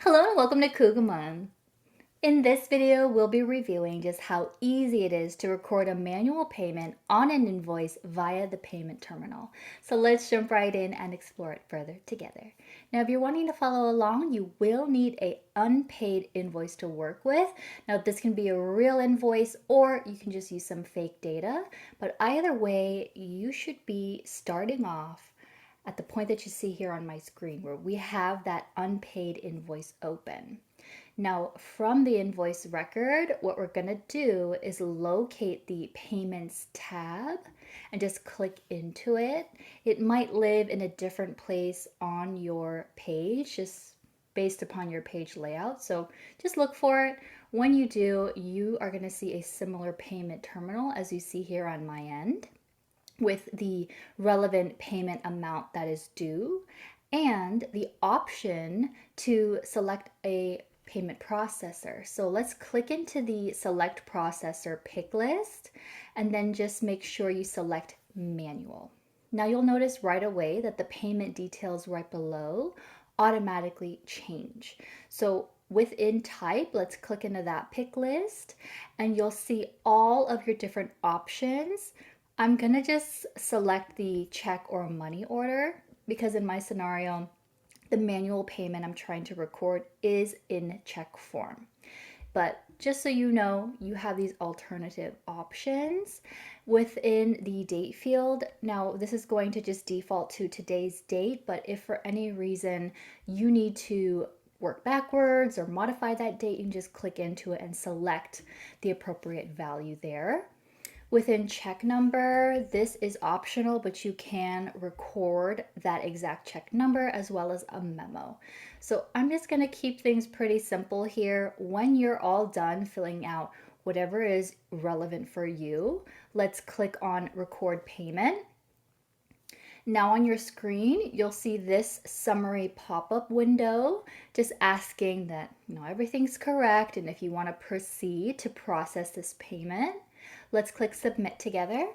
Hello and welcome to Kugamon. In this video, we'll be reviewing just how easy it is to record a manual payment on an invoice via the payment terminal. So let's jump right in and explore it further together. Now, if you're wanting to follow along, you will need an unpaid invoice to work with. Now, this can be a real invoice or you can just use some fake data, but either way, you should be starting off at the point that you see here on my screen where we have that unpaid invoice open. Now, from the invoice record, what we're going to do is locate the payments tab and just click into it. It might live in a different place on your page, just based upon your page layout. So just look for it. When you do, you are going to see a similar payment terminal as you see here on my end, with the relevant payment amount that is due and the option to select a payment processor. So let's click into the select processor pick list and then just make sure you select manual. Now you'll notice right away that the payment details right below automatically change. So within type, let's click into that pick list and you'll see all of your different options. I'm gonna just select the check or money order because in my scenario, the manual payment I'm trying to record is in check form. But just so you know, you have these alternative options within the date field. Now, this is going to just default to today's date, but if for any reason you need to work backwards or modify that date, you can just click into it and select the appropriate value there. Within check number, this is optional, but you can record that exact check number as well as a memo. So I'm just going to keep things pretty simple here. When you're all done filling out whatever is relevant for you, let's click on record payment. Now on your screen, you'll see this summary pop-up window just asking that everything's correct and if you want to proceed to process this payment. Let's click submit together.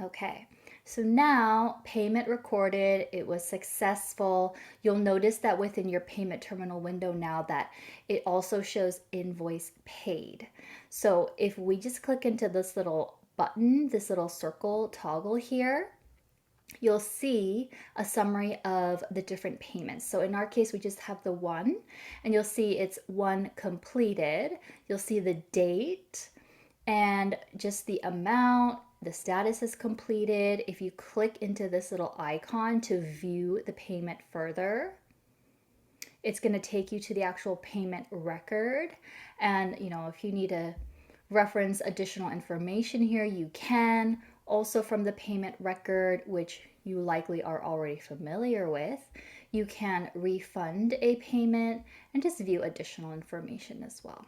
Okay, so now payment recorded, it was successful. You'll notice that within your payment terminal window now that it also shows invoice paid. So if we just click into this little button, this little circle toggle here, you'll see a summary of the different payments. So in our case, we just have the one, and you'll see it's one completed. You'll see the date and just the amount, the status is completed. If you click into this little icon to view the payment further, it's going to take you to the actual payment record. And if you need to reference additional information here, you can. Also from the payment record, which you likely are already familiar with, you can refund a payment and just view additional information as well.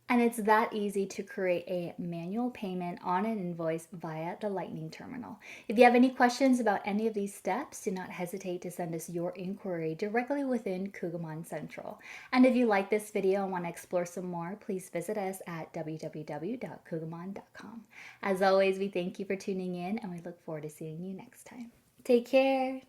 And it's that easy to create a manual payment on an invoice via the Lightning Terminal. If you have any questions about any of these steps, do not hesitate to send us your inquiry directly within Kugamon Central. And if you like this video and want to explore some more, please visit us at www.kugamon.com. As always, we thank you for tuning in and we look forward to seeing you next time. Take care.